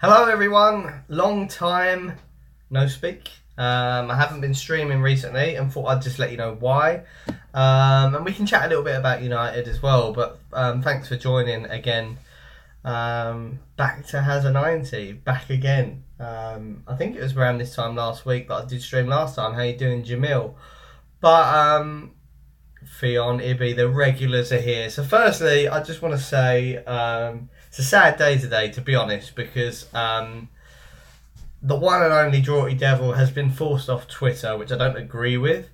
Hello everyone, long time no speak. I haven't been streaming recently and thought I'd just let you know why. And we can chat a little bit about United as well, but thanks for joining again. Back to Has a 90, back again. I think it was around this time last week, but I did stream last time. How you doing, Jamil? But Fion, Ibby, the regulars are here. So firstly, I just want to say it's a sad day today, to be honest, because the one and only Draughty Devil has been forced off Twitter, which I don't agree with.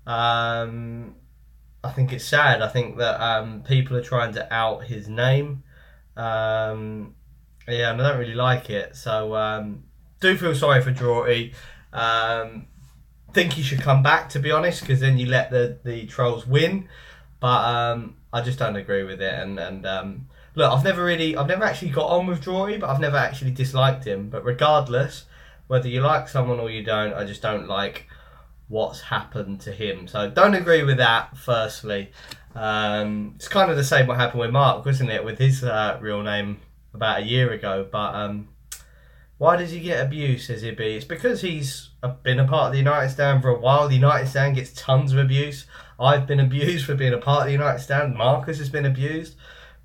I think it's sad. I think that people are trying to out his name. Yeah, and I don't really like it. So do feel sorry for Draughty. Think he should come back, to be honest, because then you let the trolls win. But I just don't agree with it. And look, I've never actually got on with Draughty, but I've never actually disliked him. But regardless, whether you like someone or you don't, I just don't like what's happened to him. So don't agree with that, firstly. It's kind of the same what happened with Mark, wasn't it, with his real name about a year ago. But why does he get abuse, says Ibby? It's because he's been a part of the United Stand for a while. The United Stand gets tons of abuse. I've been abused for being a part of the United Stand. Marcus has been abused,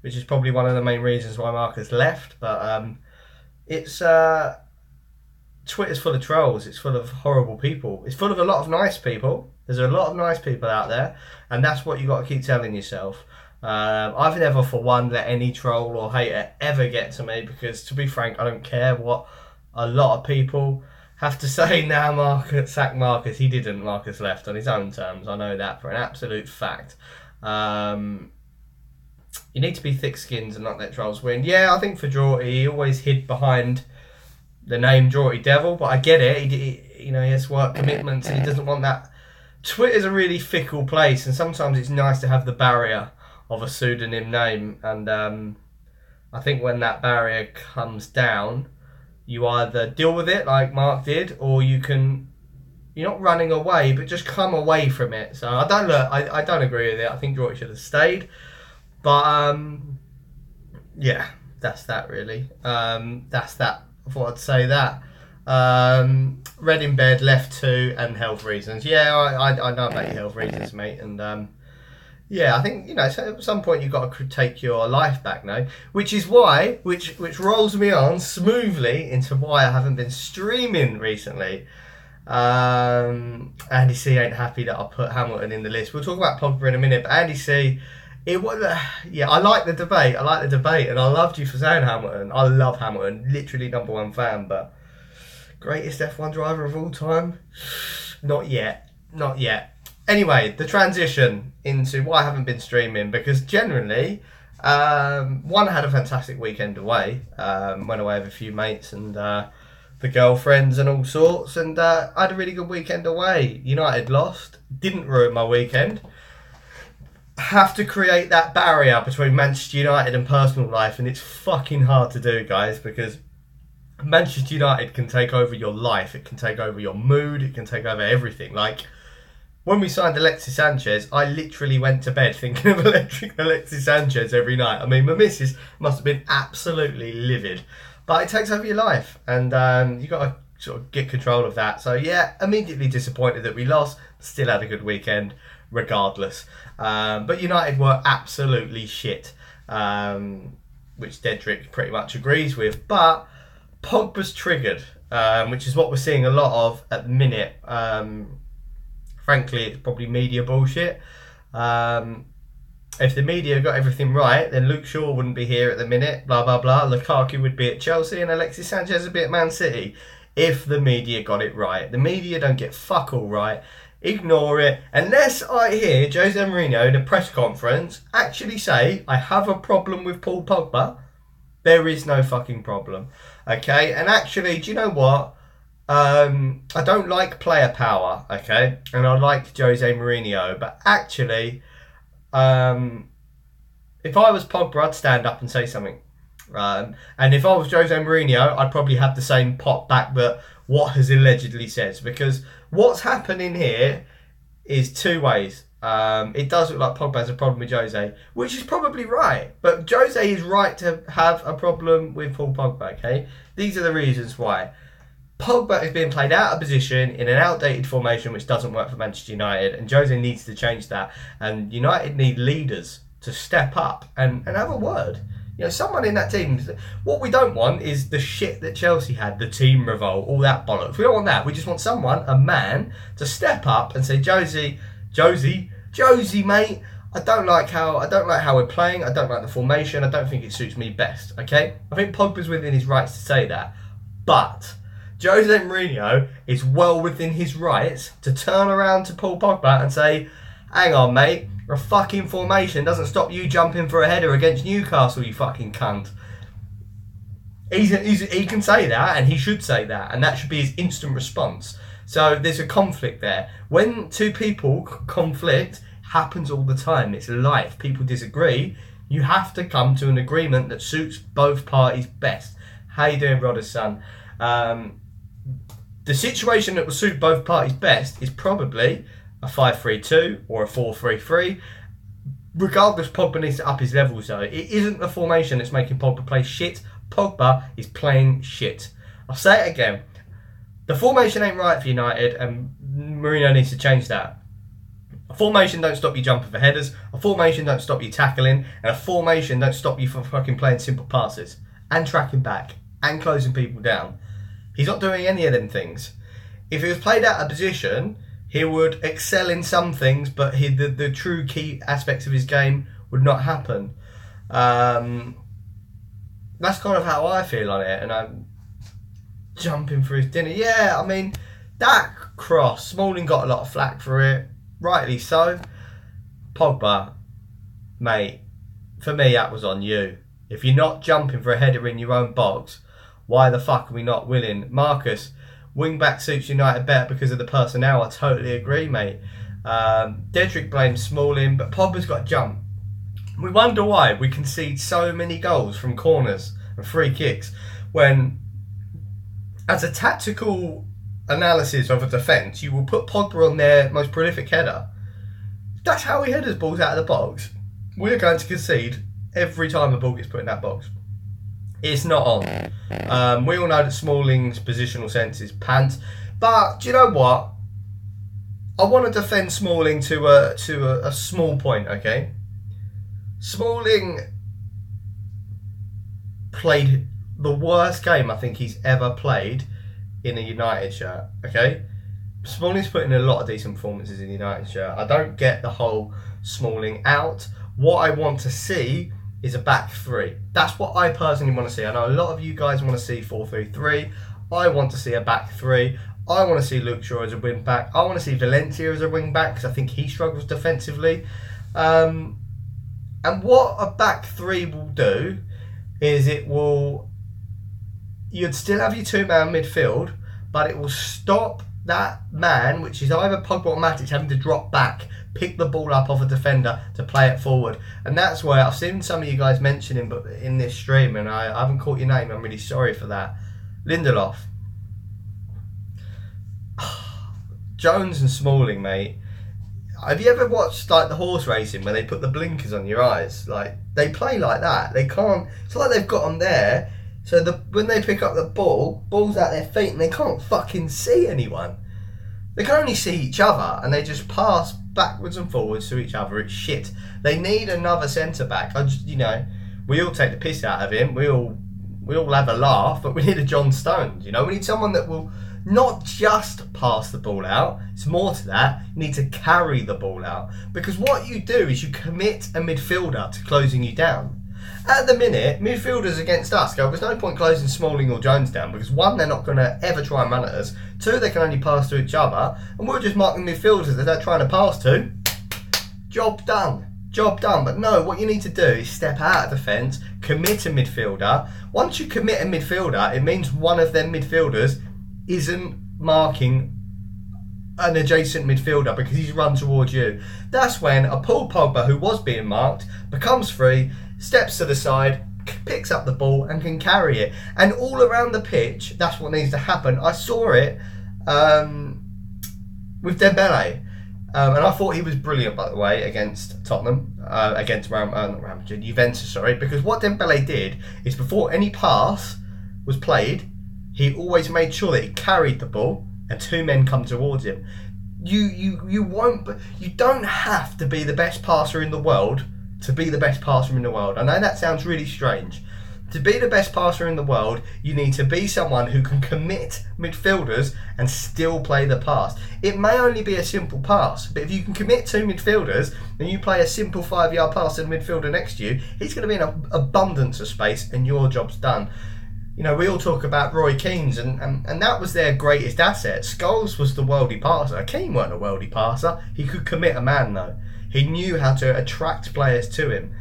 which is probably one of the main reasons why Marcus left. But it's Twitter's full of trolls. It's full of horrible people. It's full of a lot of nice people. There's a lot of nice people out there, and that's what you got to keep telling yourself. I've never, for one, let any troll or hater ever get to me, because, to be frank, I don't care what a lot of people have to say. Now, Marcus, sack Marcus. He didn't. Marcus left on his own terms. I know that for an absolute fact. You need to be thick-skinned and not let trolls win. Yeah, I think for Draughty, he always hid behind the name Draughty Devil, but I get it. He has work commitments and he doesn't want that. Twitter's a really fickle place, and sometimes it's nice to have the barrier of a pseudonym name. And I think when that barrier comes down, you either deal with it like Mark did, or you're not running away, but just come away from it. So I don't agree with it. I think Draughty should have stayed. But yeah, that's that really. That's that. I thought I'd say that. Red in bed, left 2, and health reasons. Yeah, I know about your health reasons, mate. And yeah, I think so at some point you've got to take your life back now, which is why, which rolls me on smoothly into why I haven't been streaming recently. Andy C ain't happy that I put Hamilton in the list. We'll talk about Pogba in a minute, but Andy C. Yeah, I like the debate. And I loved you for saying Hamilton. I love Hamilton, literally #1 fan. But greatest F1 driver of all time? Not yet. Anyway, the transition into why I haven't been streaming, because generally, one, I had a fantastic weekend away. Went away with a few mates and the girlfriends and all sorts, and I had a really good weekend away. United lost, didn't ruin my weekend. Have to create that barrier between Manchester United and personal life, and it's fucking hard to do, guys, because Manchester United can take over your life, it can take over your mood, it can take over everything. Like, when we signed Alexis Sanchez, I literally went to bed thinking of Alexis Sanchez every night. I mean, my missus must have been absolutely livid. But it takes over your life, and you've got to sort of get control of that. So yeah, immediately disappointed that we lost, still had a good weekend regardless. But United were absolutely shit, which Dedrick pretty much agrees with. But Pogba's triggered, which is what we're seeing a lot of at the minute. Frankly, it's probably media bullshit. If the media got everything right, then Luke Shaw wouldn't be here at the minute, blah, blah, blah. Lukaku would be at Chelsea and Alexis Sanchez would be at Man City. If the media got it right. The media don't get fuck all right. Ignore it. Unless I hear Jose Mourinho in a press conference actually say, I have a problem with Paul Pogba, there is no fucking problem. Okay? And actually, do you know what? I don't like player power, okay? And I like Jose Mourinho, but actually, if I was Pogba, I'd stand up and say something. And if I was Jose Mourinho, I'd probably have the same pop back that what has allegedly said. Because what's happening here is two ways. It does look like Pogba has a problem with Jose, which is probably right. But Jose is right to have a problem with Paul Pogba, okay? These are the reasons why. Pogba is being played out of position in an outdated formation which doesn't work for Manchester United, and Jose needs to change that. And United need leaders to step up and have a word. You know, someone in that team. What we don't want is the shit that Chelsea had, the team revolt, all that bollocks. We don't want that. We just want someone, a man, to step up and say, Josie, mate, I don't like how we're playing. I don't like the formation. I don't think it suits me best. Okay, I think Pogba's within his rights to say that, but Jose Mourinho is well within his rights to turn around to Paul Pogba and say, hang on, mate. A fucking formation doesn't stop you jumping for a header against Newcastle, you fucking cunt. He can say that, and he should say that, and that should be his instant response. So there's a conflict there. When two people conflict, happens all the time. It's life. People disagree. You have to come to an agreement that suits both parties best. How you doing, brother, son? The situation that will suit both parties best is probably a 5-3-2 or a 4-3-3. Regardless, Pogba needs to up his levels though. It isn't the formation that's making Pogba play shit. Pogba is playing shit. I'll say it again. The formation ain't right for United, and Mourinho needs to change that. A formation don't stop you jumping for headers. A formation don't stop you tackling. And a formation don't stop you from fucking playing simple passes. And tracking back. And closing people down. He's not doing any of them things. If he was played out of position, he would excel in some things, but the true key aspects of his game would not happen. That's kind of how I feel on it, and I'm jumping for his dinner. Yeah, I mean, that cross, Smalling got a lot of flack for it, rightly so. Pogba, mate, for me that was on you. If you're not jumping for a header in your own box, why the fuck are we not willing? Marcus, wing-back suits United better because of the personnel. I totally agree, mate. Dedrick blames Smalling, but Pogba's got to jump. We wonder why we concede so many goals from corners and free kicks when, as a tactical analysis of a defence, you will put Pogba on their most prolific header. That's how he headers balls out of the box. We're going to concede every time the ball gets put in that box. It's not on. We all know that Smalling's positional sense is pants, but do you know what? I want to defend Smalling to a small point. Okay, Smalling played the worst game I think he's ever played in a United shirt. Okay, Smalling's put in a lot of decent performances in the United shirt. I don't get the whole Smalling out. What I want to see is a back three. That's what I personally want to see. I know a lot of you guys want to see 4-3-3. I want to see a back three. I want to see Luke Shaw as a wing back. I want to see Valencia as a wing back because I think he struggles defensively. And what a back three will do is you'd still have your two-man midfield, but it will stop that man, which is either Pogba or Matic, having to drop back, pick the ball up off a defender to play it forward. And that's where I've seen some of you guys mentioning in this stream, and I haven't caught your name. I'm really sorry for that. Lindelof. Jones and Smalling, mate. Have you ever watched like the horse racing where they put the blinkers on your eyes? Like, they play like that. They can't. It's like they've got them there, so when they pick up the ball's at their feet, and they can't fucking see anyone. They can only see each other, and they just pass backwards and forwards to each other. It's shit. They need another centre back. We all take the piss out of him. We all have a laugh, but we need a John Stones. We need someone that will not just pass the ball out. It's more to that. You need to carry the ball out, because what you do is you commit a midfielder to closing you down. At the minute, midfielders against us go, there's no point closing Smalling or Jones down, because one, they're not going to ever try and run at us. Two, they can only pass to each other, and we'll just mark the midfielders that they're trying to pass to. Job done. Job done. But no, what you need to do is step out of defence, commit a midfielder. Once you commit a midfielder, it means one of them midfielders isn't marking an adjacent midfielder because he's run towards you. That's when a Paul Pogba, who was being marked, becomes free, steps to the side, picks up the ball and can carry it. And all around the pitch, that's what needs to happen. I saw it with Dembele. And I thought he was brilliant, by the way, against Tottenham, against Juventus, sorry, because what Dembele did is before any pass was played, he always made sure that he carried the ball and two men come towards him. You don't have to be the best passer in the world to be the best passer in the world. I know that sounds really strange. To be the best passer in the world, you need to be someone who can commit midfielders and still play the pass. It may only be a simple pass, but if you can commit two midfielders and you play a simple 5-yard pass to the midfielder next to you, he's going to be in an abundance of space and your job's done. You know, we all talk about Roy Keane's and that was their greatest asset. Scholes was the worldie passer. Keane weren't a worldie passer. He could commit a man though. He knew how to attract players to him.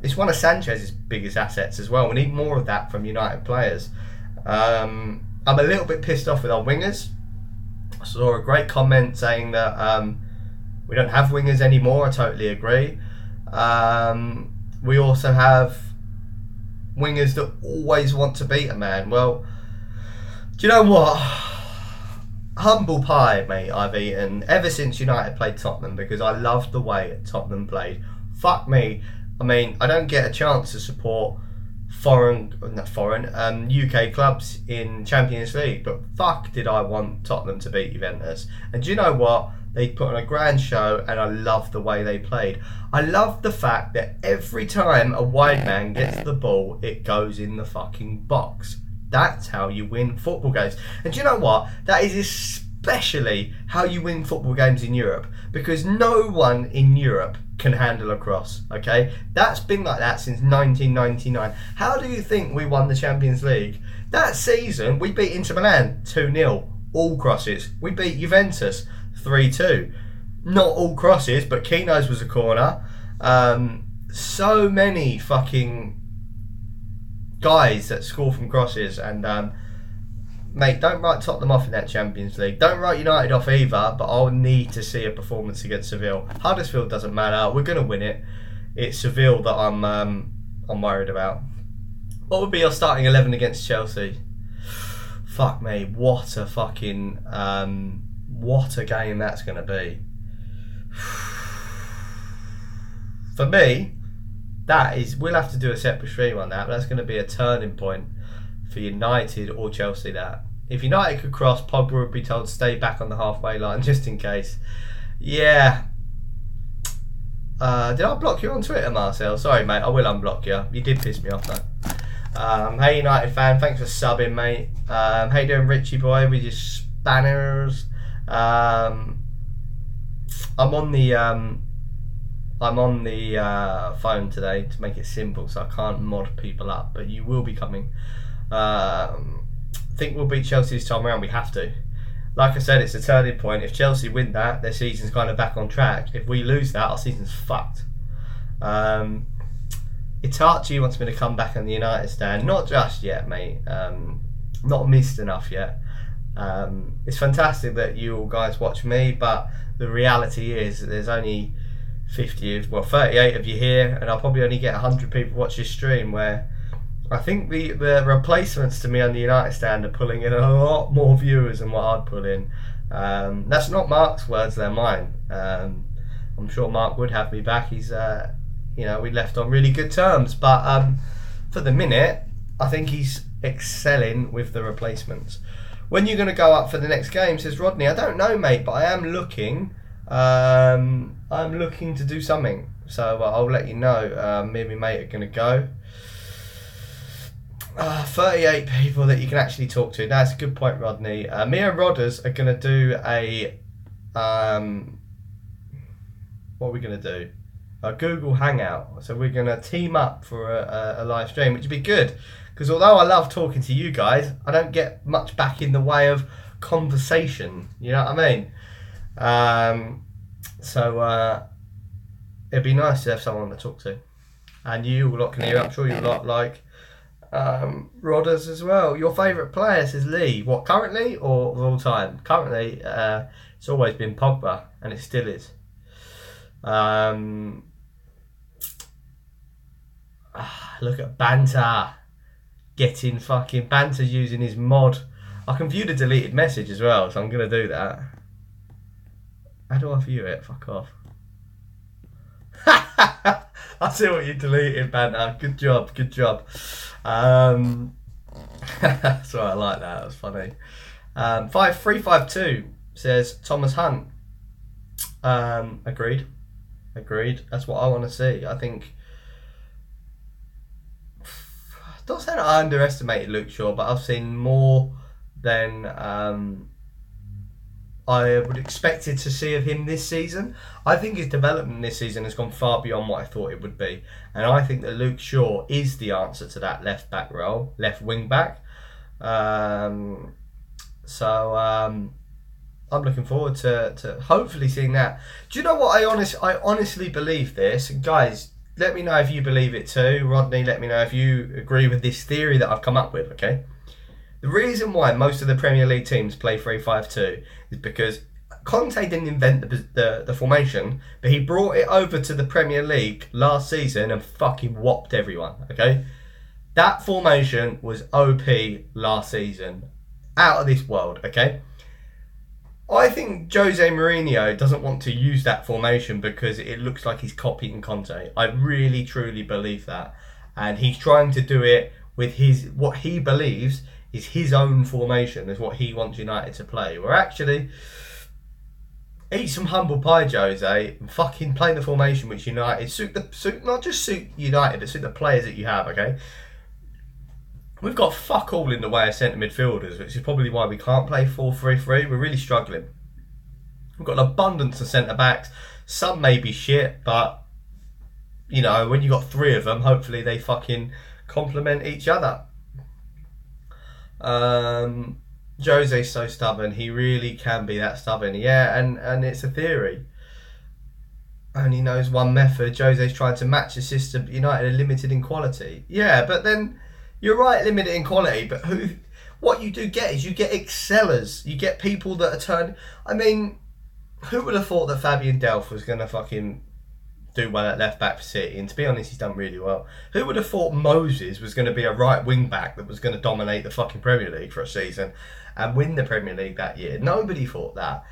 It's one of Sanchez's biggest assets as well. We need more of that from United players. I'm a little bit pissed off with our wingers. I saw a great comment saying that we don't have wingers anymore. I totally agree. We also have wingers that always want to beat a man. Well, do you know what? Humble pie, mate, I've eaten ever since United played Tottenham because I loved the way Tottenham played. Fuck me. I mean, I don't get a chance to support UK clubs in Champions League, but fuck did I want Tottenham to beat Juventus. And do you know what? They put on a grand show and I love the way they played. I love the fact that every time a wide man gets the ball, it goes in the fucking box. That's how you win football games. And do you know what? That is especially how you win football games in Europe, because no one in Europe can handle a cross, okay? That's been like that since 1999. How do you think we won the Champions League? That season, we beat Inter Milan 2-0, all crosses. We beat Juventus 3-2. Not all crosses, but Keno's was a corner. So many fucking guys that score from crosses, and mate, don't write Tottenham off in that Champions League. Don't write United off either, but I'll need to see a performance against Seville. Huddersfield doesn't matter. We're going to win it. It's Seville that I'm worried about. What would be your starting 11 against Chelsea? Fuck me, what a fucking what a game that's going to be. For me, we'll have to do a separate stream on that, but that's going to be a turning point for United or Chelsea. That if United could cross, Pogba would be told to stay back on the halfway line just in case. Yeah. Did I block you on Twitter, Marcel? Sorry, mate. I will unblock you. You did piss me off, though. Hey, United fan. Thanks for subbing, mate. How you doing, Richie boy? With your spanners. I'm on the phone today to make it simple, so I can't mod people up. But you will be coming. Think we'll beat Chelsea this time around. We have to. Like I said, it's a turning point. If Chelsea win that, their season's kind of back on track. If we lose that, our season's fucked. Itachi wants me to come back on the United stand. Not just yet, mate. Not missed enough yet. It's fantastic that you all guys watch me, but the reality is that there's only 38 of you here, and I'll probably only get 100 people watch this stream, where I think the replacements to me on the United stand are pulling in a lot more viewers than what I'd pull in. That's not Mark's words, they're mine. I'm sure Mark would have me back. He's, we left on really good terms, but for the minute, I think he's excelling with the replacements. When you're going to go up for the next game, says Rodney. I don't know, mate, but I am looking. I'm looking to do something, so I'll let you know. Me and my mate are going to go. 38 people that you can actually talk to. That's a good point, Rodney. Me and Rodders are going to do a what are we going to do? A Google Hangout. So we're going to team up for a live stream, which would be good, because although I love talking to you guys, I don't get much back in the way of conversation. You know what I mean? So it'd be nice to have someone to talk to, and you lot can hear. I'm sure you lot like Rodders as well. Your favourite player, says Lee. What, currently or of all time? Currently, it's always been Pogba, and it still is. Look at Banter getting fucking Banter using his mod. I can view the deleted message as well, so I'm gonna do that. How do I view it? Fuck off. I see what you deleted, Banter. Good job, good job. Sorry, I like that. That was funny. 5352 says Thomas Hunt. Agreed. That's what I want to see. I think. Not saying I underestimated Luke Shaw, but I've seen more than I would expected to see of him this season. I think his development this season has gone far beyond what I thought it would be, and I think that Luke Shaw is the answer to that left back role, left wing back. I'm looking forward to hopefully seeing that. Do you know what I honestly believe this, guys? Let me know if you believe it too. Rodney, let me know if you agree with this theory that I've come up with, okay? The reason why most of the Premier League teams play 3-5-2 is because Conte didn't invent the formation, but he brought it over to the Premier League last season and fucking whopped everyone, okay? That formation was OP last season. Out of this world, okay? I think Jose Mourinho doesn't want to use that formation because it looks like he's copying Conte. I really, truly believe that. And he's trying to do it with what he believes is his own formation, is what he wants United to play. Where actually, eat some humble pie, Jose, and fucking play the formation which United not just suit United, but suit the players that you have, okay? We've got fuck all in the way of centre midfielders, which is probably why we can't play 4-3-3. We're really struggling. We've got an abundance of centre backs. Some may be shit, but you know, when you got three of them, hopefully they fucking complement each other. Jose's so stubborn. He really can be that stubborn. Yeah, and it's a theory. Only knows one method. Jose's trying to match a system. United are limited in quality. Yeah, but then you're right, limited in quality. But what you do get is you get excellers. You get people that are turned. I mean, who would have thought that Fabian Delph was going to fucking do well at left back for City? And to be honest, he's done really well. Who would have thought Moses was going to be a right wing back that was going to dominate the fucking Premier League for a season and win the Premier League that year? Nobody thought that.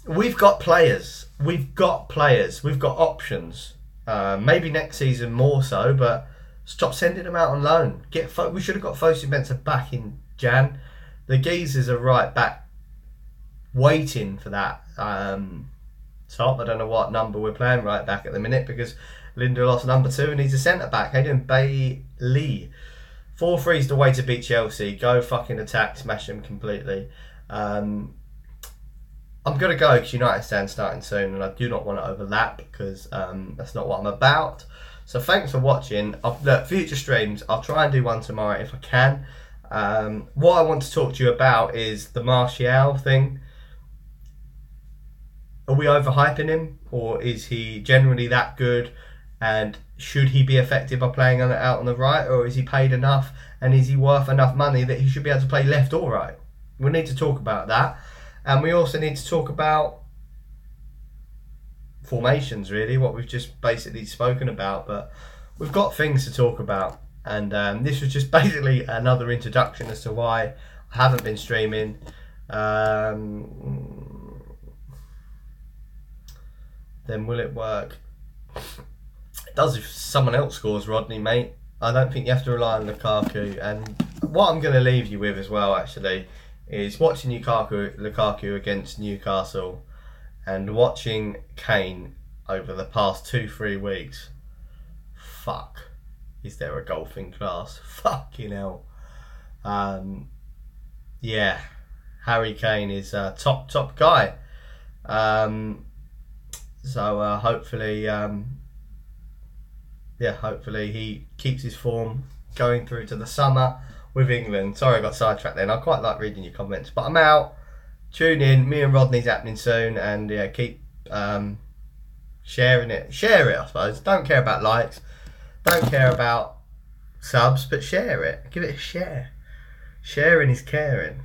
We've got players. We've got options. Maybe next season more so, but stop sending them out on loan. We should have got Fosu Mensah back in Jan. The geezers are right back waiting for that top. I don't know what number we're playing right back at the minute because Lindelof's number 2 and he's a centre back. How you doing, Bailey? 4-3 is the way to beat Chelsea. Go fucking attack, smash them completely. I'm going to go because United stand starting soon and I do not want to overlap because that's not what I'm about. So thanks for watching. Look, future streams, I'll try and do one tomorrow if I can. What I want to talk to you about is the Martial thing. Are we overhyping him, or is he generally that good? And should he be effective by playing out on the right, or is he paid enough and is he worth enough money that he should be able to play left or right? We need to talk about that, and we also need to talk about formations, really, what we've just basically spoken about. But we've got things to talk about, and this was just basically another introduction as to why I haven't been streaming. Then will it work? It does if someone else scores, Rodney, mate. I don't think you have to rely on Lukaku. And what I'm going to leave you with as well, actually, is watching Lukaku against Newcastle and watching Kane over the past 2-3 weeks. Fuck. Is there a golfing class? Fucking hell. Yeah. Harry Kane is a top guy. So hopefully, hopefully he keeps his form going through to the summer with England. Sorry I got sidetracked then. I quite like reading your comments, but I'm out. Tune in. Me and Rodney's happening soon, and yeah, keep sharing it. Share it, I suppose. Don't care about likes. Don't care about subs, but share it. Give it a share. Sharing is caring.